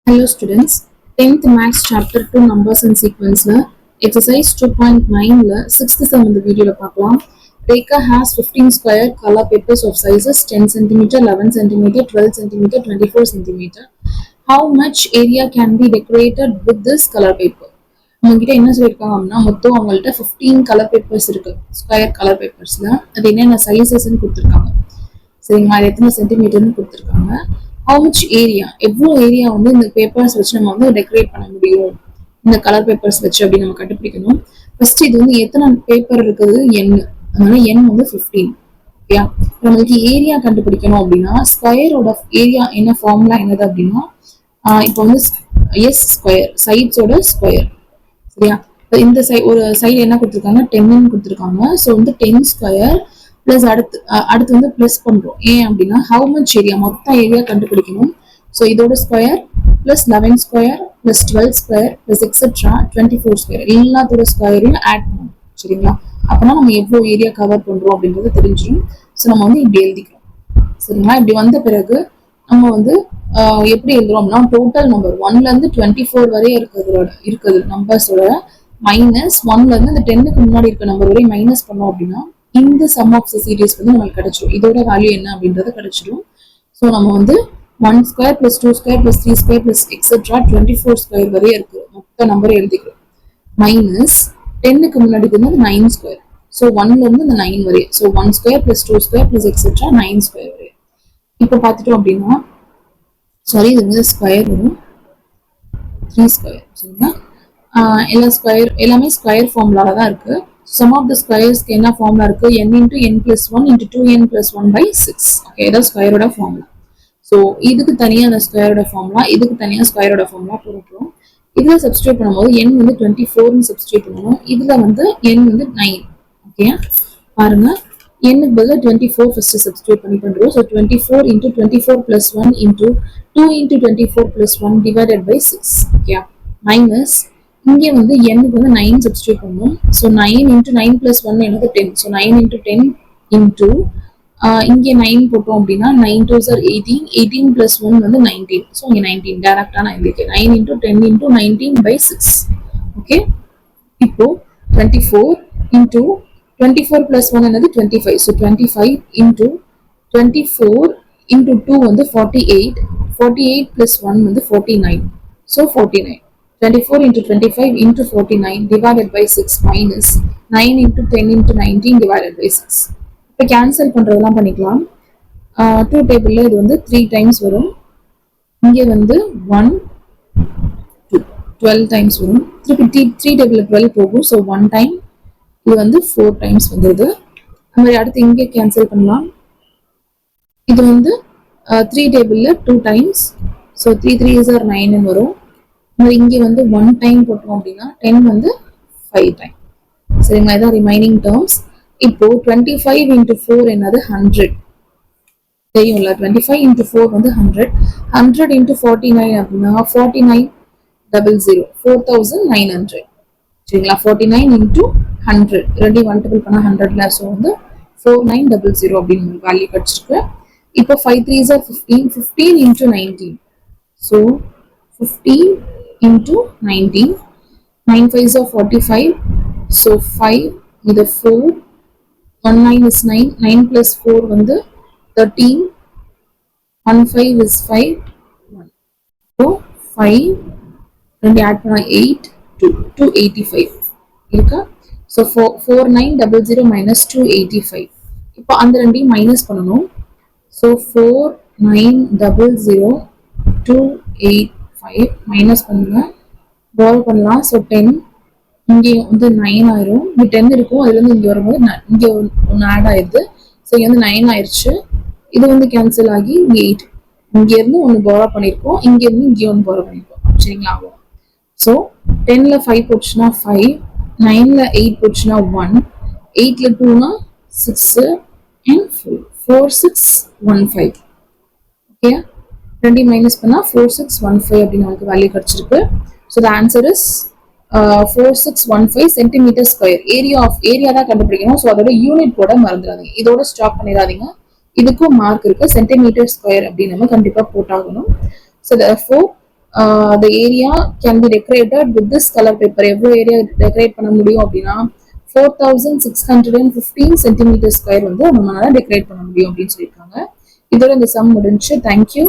Hello students, 10th Maths Chapter 2 Numbers and Sequence Exercise 2.9 6th sum இந்த வீடியோல பார்க்கலாம். Rekha has 15 square color papers of sizes 10 cm, 11 cm, 12 cm, 24 cm. How much area can be decorated with this color paper? அவங்ககிட்ட என்ன சொல்லியிருக்காங்க அப்படின்னா மொத்தம் அவங்கள்ட்ட 15 colour papers இருக்கு, ஸ்கொயர் கலர் பேப்பர்ஸ்ல. அது என்னென்ன சைசஸ்ன்னு கொடுத்துருக்காங்க. சரிங்களா, அது எத்தனை சென்டிமீட்டர்னு கொடுத்துருக்காங்க. ஹவு மச் ஏரியா, எவ்வளோ ஏரியா வந்து இந்த பேப்பர்ஸ் வச்சு நம்ம வந்து டெக்கரேட் பண்ண முடியும் இந்த கலர் பேப்பர்ஸ் வச்சு அப்படின்னு நம்ம கண்டுபிடிக்கணும். ஃபர்ஸ்ட் இது வந்து எத்தனை பேப்பர் இருக்குது எண், அதனால எண் வந்து 15. ஓகேயா, நம்மளுக்கு ஏரியா கண்டுபிடிக்கணும் அப்படின்னா ஸ்கொயரோட ஏரியா என்ன ஃபார்முலா என்னது அப்படின்னா இப்போ வந்து எஸ் ஸ்கொயர், சைட்ஸோட ஸ்கொயர். சரியா, இந்த ஒரு சைடு என்ன கொடுத்துருக்காங்க 10 கொடுத்துருக்காங்க. ஸோ வந்து 10 ஸ்கொயர் பிளஸ் அடுத்து வந்து பிளஸ் பண்றோம். ஏன் அப்படின்னா ஹவு மச் ஏரியா, மொத்த ஏரியா கண்டுபிடிக்கணும். ஸோ இதோட square plus 11 square plus 12 square plus etcetera 24 square எல்லாத்தோட ஸ்கொயரையும் ஆட் பண்ணணும். சரிங்களா, அப்பனா நம்ம எவ்வளோ ஏரியா கவர் பண்றோம் அப்படின்றது தெரிஞ்சிடும். ஸோ நம்ம வந்து இப்படி எழுதிக்கிறோம். சரிங்களா, இப்படி வந்த பிறகு நம்ம வந்து எப்படி எழுதுறோம்னா டோட்டல் நம்பர் 1ல இருந்து 24 வரை இருக்குது நம்பர்ஸோட மைனஸ் 1ல இருந்து இந்த 10க்கு முன்னாடி இருக்க நம்பர் வரை மைனஸ் பண்ணோம் அப்படின்னா இந்த சம் ஆஃப் த சீரீஸ் வந்து நம்மளுக்கு கிடைச்சிடும். இதோட வேல்யூ என்ன அப்படின்றது கிடைச்சிடும். ஸோ நம்ம வந்து 1 square plus 2 square plus 3 square plus etcetera 24 square வரை இருக்கு மொத்த நம்பரை எழுதிக்கிறோம். மைனஸ் 10க்கு முன்னாடி வந்து 9 ஸ்கொயர். ஸோ 1ல இருந்து இந்த 9 வரை. So 1 square plus 2 square plus etcetera 9 square வரை. இப்போ பார்த்துட்டோம் அப்படின்னா சாரி இது வந்து ஸ்கொயர் வரும் 3 ஸ்கொயர். சரிங்களா, எல்லாமே ஸ்கொயர் ஃபார்முலால தான் இருக்கு. Sum of the squares என்ன ஃபார்முலா இருக்கு, n into n plus 1 into 2n plus 1 by 6. Okay, இதான் ஸ்கொயரோட ஃபார்முலா. ஸோ இதுக்கு தனியாக அந்த ஸ்கொயரோட ஃபார்முலா, இதுக்கு தனியாக ஸ்கொயரோட ஃபார்முலா போடுறோம். இதில் சப்ஸ்டியூட் பண்ணும்போது n வந்து 24ன்னு சப்ஸ்டியூட் பண்ணணும். இதில் வந்து n வந்து 9. ஓகே பாருங்க, n பதில் 24 ஃபர்ஸ்ட் சப்ஸ்டியூட் பண்ணுறோம். So 24 into 24 plus 1 into 2 into 24 plus 1 divided by 6. Okay, minus இங்கே வந்து n வந்து 9 சப்ஸ்டியூட் பண்ணுவோம். ஸோ 9 into 9 plus 1 என்னது 10. ஸோ 9 into 10 into இங்கே 9 போட்டோம் அப்படின்னா 9 2s are 18, 18 plus 1 வந்து 19. ஸோ இங்கே 19 டேரக்டா நான் எழுதிக்கிறேன். 9 into 10 into 19 by 6. ஓகே, இப்போ 24 into 24 plus 1 என்னது 25. ஸோ 25 into 24 into 2 வந்து 48, 48 plus 1 வந்து 49. So 49. 24 into 25 into 49 divided by 6 minus 9 into 10 into 19 divided by 6. இப்போ கேன்சல் பண்றதெல்லாம் பண்ணிக்கலாம். 2 டேபிள்ல இது வந்து 3 டைம்ஸ் வரும். இங்கே வந்து 1 2 12 டைம்ஸ் வரும். திருப்பி 3 டேபிள்ல 12 போகும். ஸோ 1 டைம், இது வந்து 4 டைம்ஸ் வந்துடுது. அந்த மாதிரி அடுத்து இங்கே கேன்சல் பண்ணலாம். இது வந்து 3 டேபிள்ல 2 டைம்ஸ். ஸோ 3 3s are 9 வரும். இங்கே வந்து 1 டைம் போட்டோம் அப்படின்னா 10 வந்து 5 டைம். சரிங்களா, இதான் ரிமைனிங் டேர்ம்ஸ். இப்போ 25 into 4 என்னது 100 தெரியும்ல. 25 into 4 வந்து 100. 100 into 49 அப்படின்னா 49 00 4900. சரிங்களா, 49 into 100 ரெடி மல்டிபிள் பண்ணா 100ல. ஸோ வந்து 4900 அப்படின்னு வேல்யூ கிடைச்சிருக்கு. இப்போ 5 3s are 15, 15 into 19. So 15 into 19, 9 5s are 45. So 5 with a 4, 1 9 is 9, 9 plus 4 வந்து 13, 1 5 is 5, 1. So 5 ரெண்டு ஆட் பண்ணா 8, 2, 285 இருக்கா. So 4900 minus 285. இப்போ அந்த ரெண்டையும் மைனஸ் பண்ணணும். ஸோ 4900 285 மைனஸ் பண்ணுங்க, பால் பண்ணலாம். ஸோ 10 இங்கே வந்து 9 ஆயிரும். இங்கே 10 இருக்கும், அதுல இருந்து இங்கே வரும்போது இங்கே ஒன்று ஆட் ஆயிடுது. ஸோ இங்கே வந்து 9 ஆயிடுச்சு. இது வந்து கேன்சல் ஆகி இங்கே 8. இங்க இருந்து ஒன்று பாரோ பண்ணியிருக்கோம், இங்க இருந்து இங்கே ஒன்று பாரோ பண்ணியிருக்கோம். சரிங்களா, ஸோ 10ல 5 போச்சுன்னா 5, 9ல 8 போச்சுன்னா 1, 8ல 2னா 6 and 4, 4615. ஓகே, ரெண்டையும் மைனஸ் பண்ணா 4615 அப்படின்னு நமக்கு வேல்யூ கிடைச்சிருக்கு. So the answer is 4615 centimetre square. Area தான் கண்டுபிடிக்கணும். ஸோ அதோட யூனிட் கூட மறந்துடாதீங்க, இதோட ஸ்டாப் பண்ணிடாதீங்க. இதுக்கும் மார்க் இருக்கு, சென்டிமீட்டர் ஸ்கொயர் அப்படின்னு நம்ம கண்டிப்பா போட்டாகணும். So therefore the area can be decorated with this color paper. எவ்வளோ ஏரியா டெக்கரேட் பண்ண முடியும் அப்படின்னா 4615 சென்டிமீட்டர் ஸ்கொயர் வந்து நம்மளால டெக்கரேட் பண்ண முடியும் அப்படின்னு சொல்லியிருக்காங்க. இதோட இந்த சம் முடிஞ்சு. தேங்க்யூ.